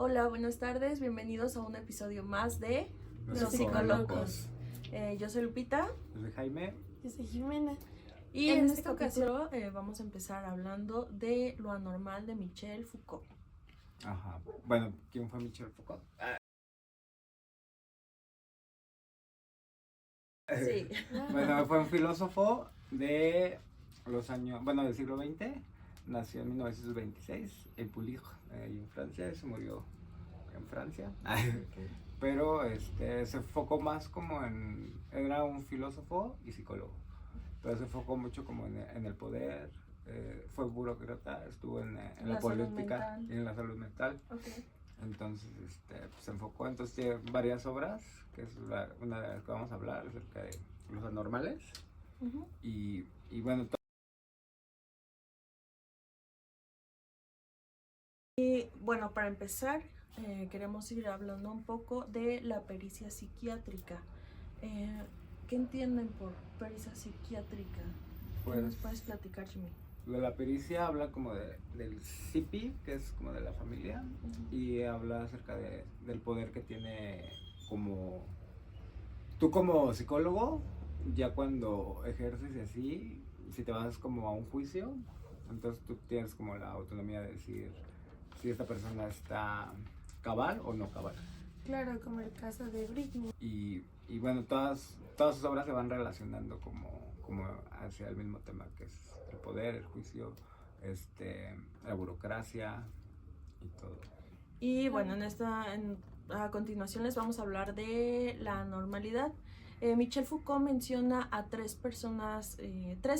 Hola, buenas tardes, bienvenidos a un episodio más de Los Psicolocos. Yo soy Lupita. Yo soy Jaime. Yo soy Jimena. Y en esta ocasión vamos a empezar hablando de lo anormal de Michel Foucault. Ajá. Bueno, ¿quién fue Michel Foucault? Sí. Bueno, fue un filósofo de los años, del siglo XX. Nació en 1926 en Pulig, en Francia, se murió en Francia. Pero se enfocó más como era un filósofo y psicólogo. Pero se enfocó mucho como en el poder. Fue burócrata, estuvo en la política y en la salud mental. Okay. Entonces se enfocó, tiene varias obras, que es una de las que vamos a hablar acerca de los anormales. Uh-huh. Y bueno, para empezar, queremos ir hablando un poco de la pericia psiquiátrica. ¿Qué entienden por pericia psiquiátrica? ¿Qué nos puedes platicar, Jimmy? La pericia habla como del CIPI, que es como de la familia, uh-huh. Y habla acerca del poder que tiene como tú como psicólogo, ya cuando ejerces y así, si te vas como a un juicio, entonces tú tienes como la autonomía de decir si esta persona está cabal o no cabal. Claro, como el caso de Britney. Y bueno, todas sus obras se van relacionando como hacia el mismo tema, que es el poder, el juicio, la burocracia y todo. Y bueno, a continuación les vamos a hablar de la normalidad. Michel Foucault menciona a tres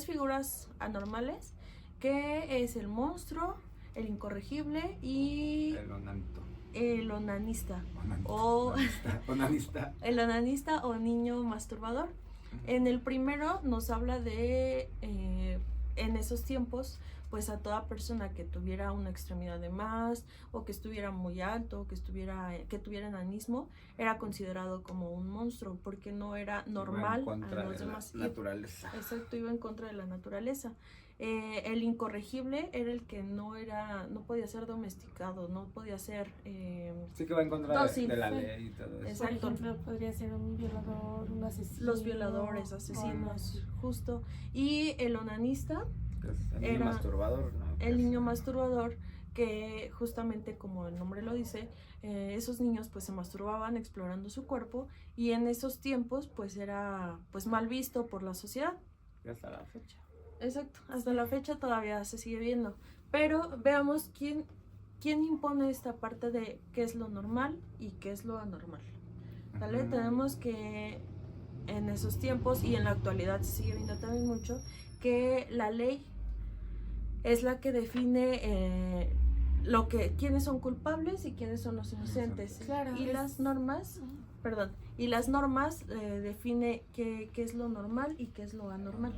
figuras anormales, que es el monstruo, el incorregible y el onanista. Onanista. El onanista o niño masturbador. En el primero nos habla de, en esos tiempos, pues a toda persona que tuviera una extremidad de más, o que estuviera muy alto, que tuviera enanismo, era considerado como un monstruo, porque no era normal a los demás. La naturaleza. Exacto, iba en contra de la naturaleza. El incorregible era el que no podía ser domesticado, no podía ser sí, que va en contra de la ley y todo eso. Exacto. Por ejemplo, podría ser un violador, un asesino. Los violadores, asesinos, justo. Y el onanista el niño masturbador, ¿no? El niño masturbador, que justamente como el nombre lo dice, esos niños pues se masturbaban explorando su cuerpo, y en esos tiempos pues era pues mal visto por la sociedad. Y hasta la fecha. Exacto, hasta la fecha todavía se sigue viendo. Pero veamos quién impone esta parte de qué es lo normal y qué es lo anormal. ¿Vale? Uh-huh. Tenemos que en esos tiempos, y en la actualidad se sigue viendo también mucho, que la ley es la que define quiénes son culpables y quiénes son los inocentes. Claro, las normas define qué es lo normal y qué es lo anormal.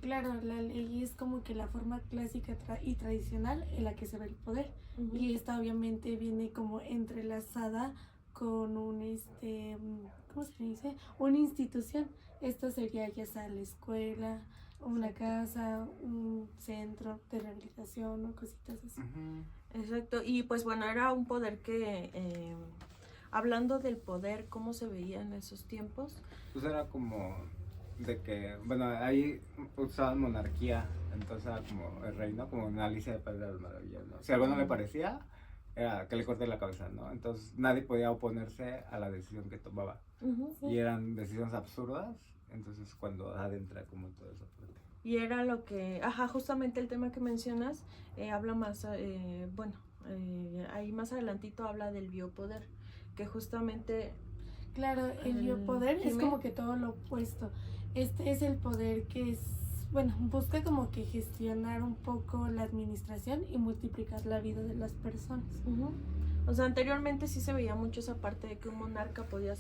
Claro, la ley es como que la forma clásica y tradicional en la que se ve el poder. Uh-huh. Y esta obviamente viene como entrelazada con ¿cómo se dice? Una institución. Esto sería ya sea la escuela, una casa, un centro de rehabilitación o cositas así. Uh-huh. Exacto, y pues bueno, era un poder que, hablando del poder, ¿cómo se veía en esos tiempos? Pues era como de que, ahí usaban monarquía, entonces era como el reino, como una Alicia de País de las Maravillas, ¿no? Si algo no le parecía, era que le corté la cabeza, ¿no? Entonces nadie podía oponerse a la decisión que tomaba. Uh-huh, sí. Y eran decisiones absurdas, entonces cuando adentra como todo eso. Y era lo que, justamente el tema que mencionas, habla más, ahí más adelantito habla del biopoder, que justamente... Claro, el biopoder es como que todo lo opuesto. Este es el poder que busca como que gestionar un poco la administración y multiplicar la vida de las personas. Uh-huh. O sea, anteriormente sí se veía mucho esa parte de que un monarca podía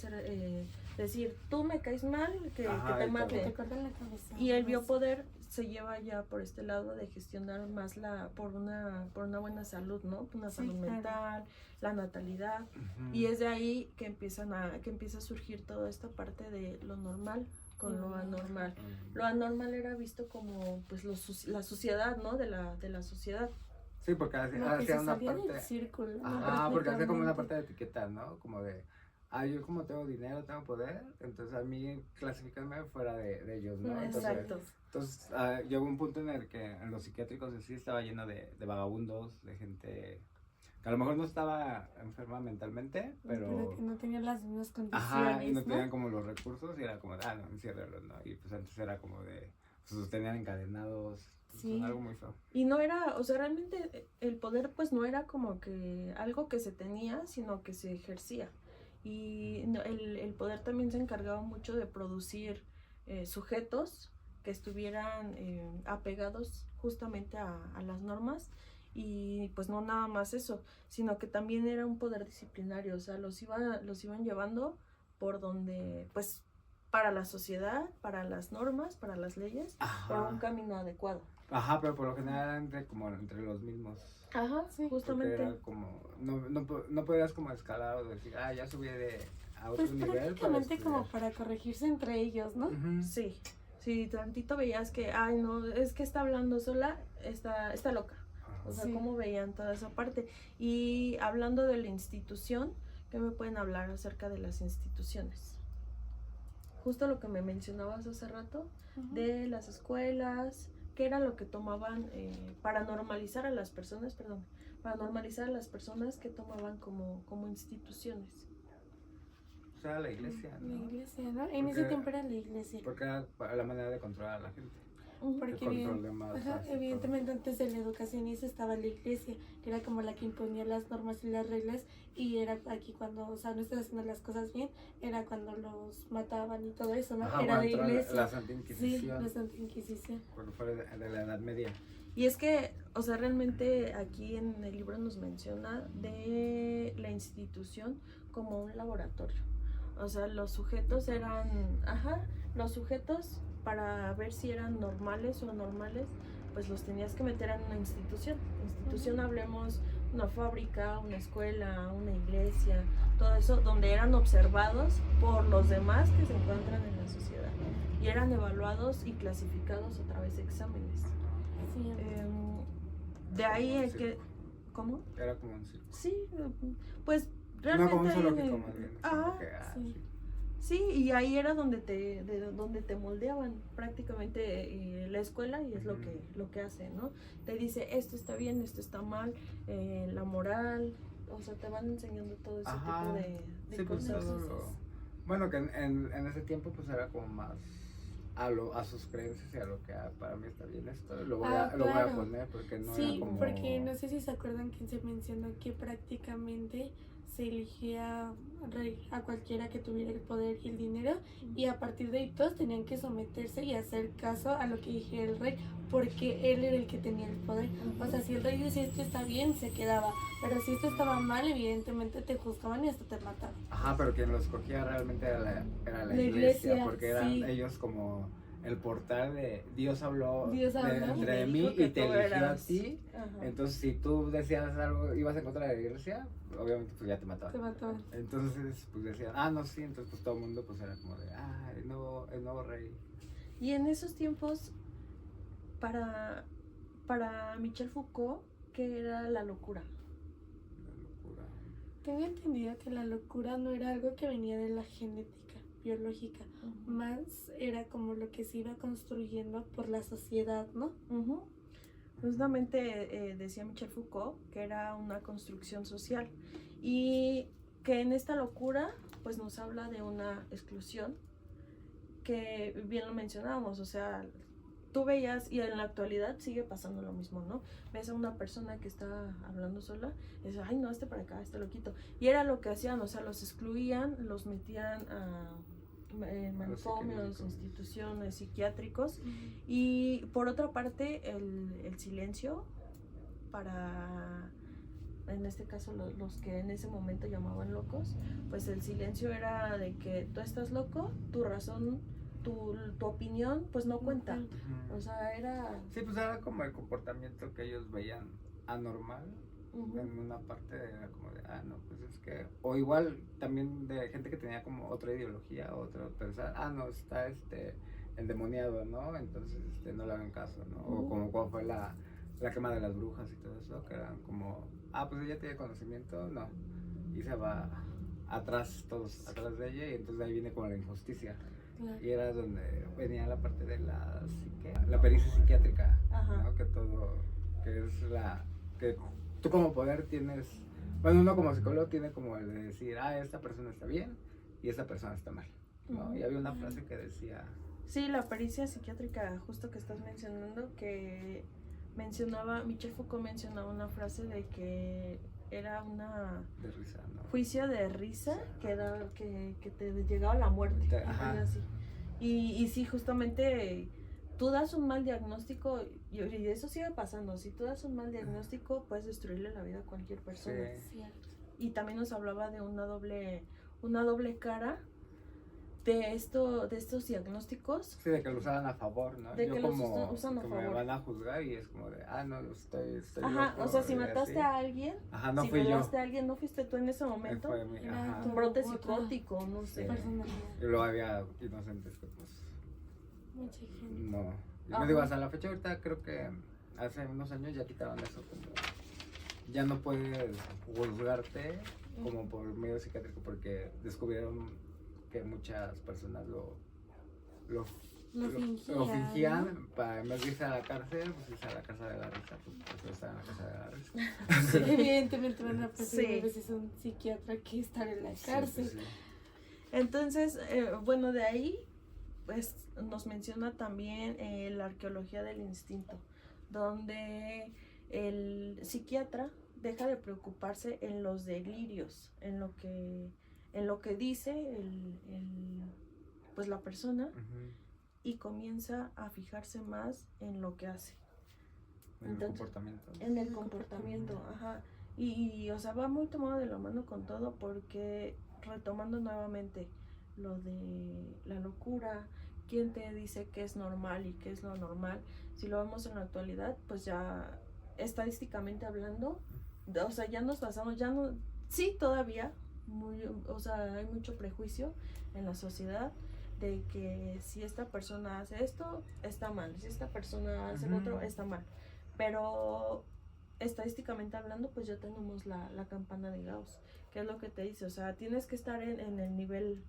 decir, tú me caes mal, que te mate. Que te corten la cabeza. Y el biopoder se lleva ya por este lado de gestionar más por una buena salud, ¿no? Una salud mental, la natalidad. Uh-huh. Y es de ahí que empieza a surgir toda esta parte de lo normal con lo anormal. Lo anormal era visto como pues la sociedad, ¿no? De la sociedad. Sí, porque Lo que hacía se una salía del parte. círculo, ¿no? Ajá, porque hacía como una parte Prácticamente. de etiqueta, ¿no? Como de, yo como tengo dinero, tengo poder, entonces a mí clasificarme fuera de ellos, ¿no? Fuera de Entonces, Exacto. entonces llegó un punto en el que en los psiquiátricos en sí estaba lleno de vagabundos, de gente que a lo mejor no estaba enferma mentalmente, Pero que no tenía las mismas ajá, y no condiciones, tenían ¿no? como los recursos y era como, no, enciérralos, ¿no? Y pues antes era como de, pues los tenían encadenados, Sí. algo muy feo. Y no era, o sea, realmente el poder pues no era como que algo que se tenía, sino que se ejercía. Y el poder también se encargaba mucho de producir sujetos que estuvieran apegados justamente a las normas. Y pues no nada más eso, sino que también era un poder disciplinario, o sea, los iban llevando por donde, pues, para la sociedad, para las normas, para las leyes, por un Ajá. camino adecuado. Ajá, pero por lo general como entre los mismos. Ajá, Sí. Porque justamente. era como, no podías como escalar o decir, ya subí a otro Pues nivel para prácticamente como estudiar. para corregirse entre ellos, ¿no? Ujú. Sí, sí, tantito veías que, ay, no, es que está hablando sola, está loca. O sea, Sí. cómo veían toda esa parte. Y hablando de la institución, ¿qué me pueden hablar acerca de las instituciones? Justo lo que me mencionabas hace rato, Ujú. de las escuelas, qué era lo que tomaban para normalizar a las personas, perdón, para normalizar a las personas que tomaban como instituciones. O sea, la iglesia, La ¿no? iglesia, ¿no? En ese Porque- tiempo era la iglesia. Porque era la manera de controlar a la gente. Porque El control de masas y evidentemente antes de la educación y eso estaba la iglesia, que era como la que imponía las normas y las reglas, y era aquí cuando, o sea, no estás haciendo las cosas bien, era cuando los mataban y todo eso, ¿no? Ajá, Era cuando la entró iglesia. la Santa Sí, Inquisición. la Santa Inquisición. Cuando fue de la Edad Media. Y es que, o sea, realmente aquí en el libro nos menciona de la institución como un laboratorio. O sea, los sujetos eran, los sujetos para ver si eran normales o anormales, pues los tenías que meter en una institución. Institución, hablemos, una fábrica, una escuela, una iglesia, todo eso, donde eran observados por los demás que se encuentran en la sociedad. Y eran evaluados y clasificados a través de exámenes. Sí. De ahí Como un es que, circo. ¿cómo? Era como un circo. Sí, pues No realmente como un ahí zoológico más bien. Ajá, sí. sí, y ahí era donde te moldeaban prácticamente la escuela y es lo que hace, ¿no? Te dice esto está bien, esto está mal, la moral, o sea, te van enseñando todo ese tipo de Sí, pues cosas. todo bueno, que en ese tiempo pues era como más a sus creencias y a lo que para mí está bien esto. Lo voy a Claro. poner porque no Sí, era como... porque no sé si se acuerdan que se mencionó que prácticamente se elegía rey a cualquiera que tuviera el poder y el dinero, y a partir de ahí todos tenían que someterse y hacer caso a lo que dijera el rey, porque él era el que tenía el poder. O sea, si el rey decía esto está bien, se quedaba, pero si esto estaba mal, evidentemente te juzgaban y hasta te mataban. Ajá, pero quien lo escogía realmente era la La iglesia, iglesia, porque eran sí. ellos como el portal de Dios habló Dios habló. entre Y mí dijo que y te tú eligió a eras- ti. Ajá. Entonces, si tú decías algo, ibas en contra de la iglesia, obviamente pues ya te mataban. Te mataban. Entonces, pues decían, no, sí, entonces pues todo el mundo pues era como de, el nuevo rey. Y en esos tiempos, para Michel Foucault, ¿qué era la locura? La locura. Tengo entendido que la locura no era algo que venía de la genética biológica, más era como lo que se iba construyendo por la sociedad, ¿no? Ujú. Justamente decía Michel Foucault que era una construcción social y que en esta locura pues nos habla de una exclusión que bien lo mencionábamos, o sea, tú veías y en la actualidad sigue pasando lo mismo, ¿no? Ves a una persona que está hablando sola y dices, ay no, para acá, loquito. Y era lo que hacían, o sea, los excluían, los metían a manicomios, instituciones psiquiátricos. Y por otra parte el silencio para, en este caso los que en ese momento llamaban locos, pues el silencio era de que tú estás loco, tu razón, tu opinión pues no cuenta. O sea, era... Sí, pues era como el comportamiento que ellos veían anormal. En una parte era como de, no, pues es que, o igual también de gente que tenía como otra ideología, otra pensar, no, está endemoniado, ¿no? Entonces no le hagan caso, ¿no? O como cuando fue la la quema de las brujas y todo eso, que eran como, pues ella tiene conocimiento, no, y se va atrás, todos atrás de ella, y entonces ahí viene como la injusticia. Claro. Y era donde venía la parte de la pericia psiquiátrica, Ajá. ¿no? Que todo, que es que tú como poder tienes, bueno, uno como psicólogo tiene como el de decir, esta persona está bien y esta persona está mal, ¿no? Y había una frase que decía... Sí, la pericia psiquiátrica, justo que estás mencionando, que Michel Foucault mencionaba una frase de que era una... De risa, ¿no? Juicio de risa, que te llegaba la muerte. Ajá. Así. Y sí, justamente tú das un mal diagnóstico, y eso sigue pasando, si tú das un mal diagnóstico puedes destruirle la vida a cualquier persona. Sí. Y también nos hablaba de una doble cara de estos diagnósticos. Sí, de que lo usaban a favor, ¿no? De yo que como los usan a que favor. me van a juzgar y es como de, no, estoy Ajá, loco, o sea, si y mataste así. a alguien, No si fui yo. violaste a alguien, no fuiste tú en ese momento. Fue mi, ajá. Un brote Otra psicótico, no sé. personalidad. Y luego había inocentes que pues Mucha gente. no. Y Ajá. me digo, hasta la fecha ahorita creo que hace unos años ya quitaron eso, como ya no puedes juzgarte como por medio psiquiátrico porque descubrieron que muchas personas lo fingían, ¿no? para en vez de irse a la cárcel, pues irse a la casa de la risa, pues estar en la casa de la risa. Sí, evidentemente van a preferir Sí. a veces un psiquiatra que estar en la cárcel. Sí. Entonces, bueno, de ahí pues nos menciona también la arqueología del instinto, donde el psiquiatra deja de preocuparse en los delirios, en lo que dice pues la persona, y comienza a fijarse más en lo que hace. En el comportamiento. En el comportamiento, ajá. Y o sea, va muy tomado de la mano con todo, porque retomando nuevamente lo de la locura, quién te dice qué es normal y qué es lo anormal. Si lo vemos en la actualidad, pues ya estadísticamente hablando, o sea, ya nos basamos, sí, todavía, o sea, hay mucho prejuicio en la sociedad de que si esta persona hace esto, está mal, si esta persona hace lo otro, está mal. Pero estadísticamente hablando, pues ya tenemos la campana de Gauss, que es lo que te dice, o sea, tienes que estar en el nivel...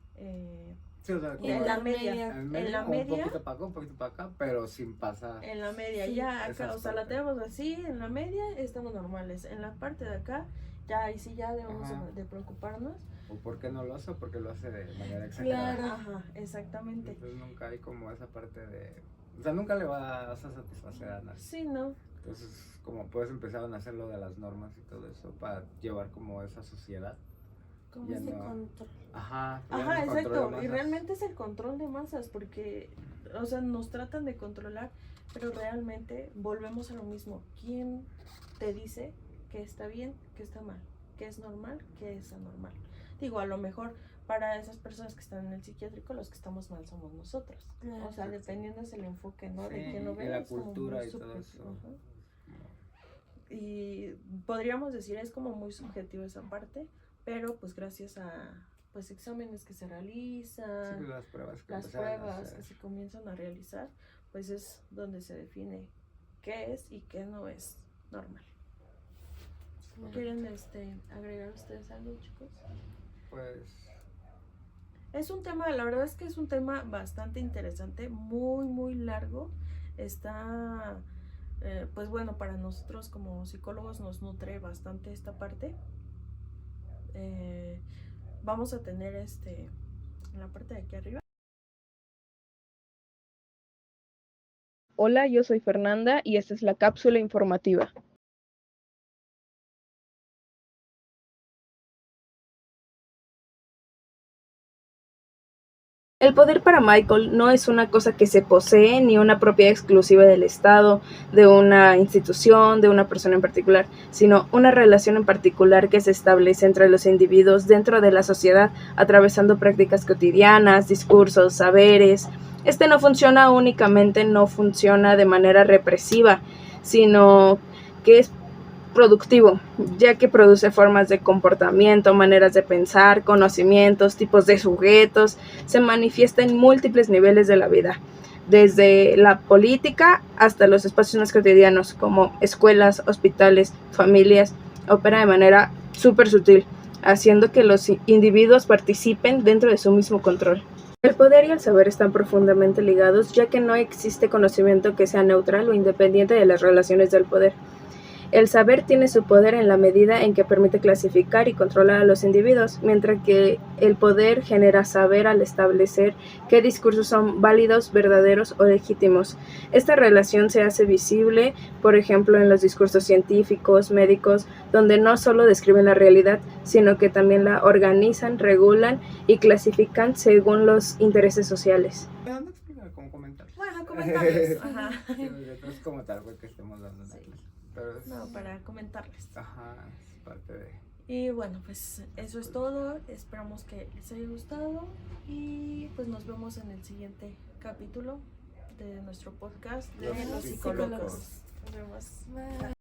Sí, o sea, como en la media, un poquito para acá, pero sin pasar. En la media, Sí, ya acá, o sea, la partes. tenemos así, en la media estamos normales, en la parte de acá, ya ahí sí ya debemos de preocuparnos. ¿O por qué no lo hace? O porque lo hace de manera exagerada. Claro. Ajá, exactamente. Entonces nunca hay como esa parte de... O sea, nunca le vas a satisfacer a nadie. Sí, ¿no? Entonces, como puedes empezar a hacer lo de las normas y todo eso para llevar como esa sociedad. Como Ya ese no. control. Ajá, Exacto, y realmente es el control de masas, porque, o sea, nos tratan de controlar, pero realmente volvemos a lo mismo. ¿Quién te dice que está bien, que está mal, que es normal, que es anormal? Digo, a lo mejor para esas personas que están en el psiquiátrico, los que estamos mal somos nosotros. Claro. O sea, dependiendo es el enfoque, ¿no? Sí, de quién lo y ve. la es como cultura muy y todo subjetivo, eso. ajá. Y podríamos decir, es como muy subjetivo esa parte, pero pues gracias a pues exámenes que se realizan, Sí, las pruebas que las empezaron a pruebas hacer. que se comienzan a realizar, pues es donde se define qué es y qué no es normal. ¿Quieren agregar ustedes algo, chicos? Pues... Es un tema, la verdad es que es un tema bastante interesante, muy, muy largo. Está, pues bueno, para nosotros como psicólogos nos nutre bastante esta parte. Vamos a tener en la parte de aquí arriba. Hola, yo soy Fernanda y esta es la cápsula informativa. El poder para Michael no es una cosa que se posee ni una propiedad exclusiva del Estado, de una institución, de una persona en particular, sino una relación en particular que se establece entre los individuos dentro de la sociedad, atravesando prácticas cotidianas, discursos, saberes. No funciona de manera represiva, sino que es productivo, ya que produce formas de comportamiento, maneras de pensar, conocimientos, tipos de sujetos, se manifiesta en múltiples niveles de la vida. desde la política hasta los espacios más cotidianos, como escuelas, hospitales, familias. Opera de manera súper sutil, haciendo que los individuos participen dentro de su mismo control. El poder y el saber están profundamente ligados, ya que no existe conocimiento que sea neutral o independiente de las relaciones del poder. El saber tiene su poder en la medida en que permite clasificar y controlar a los individuos, mientras que el poder genera saber al establecer qué discursos son válidos, verdaderos o legítimos. Esta relación se hace visible, por ejemplo, en los discursos científicos, médicos, donde no solo describen la realidad, sino que también la organizan, regulan y clasifican según los intereses sociales. Pero no explicar cómo comentar. Bueno, comentarles. Ajá. Sí, no es como tal porque estemos dando una clase. Pero es, No, para comentarles. ajá, es parte de... Y bueno, pues eso es todo. Esperamos que les haya gustado y pues nos vemos en el siguiente capítulo de nuestro podcast de Los Los psicólogos. Psicólogos. Nos vemos. Bye.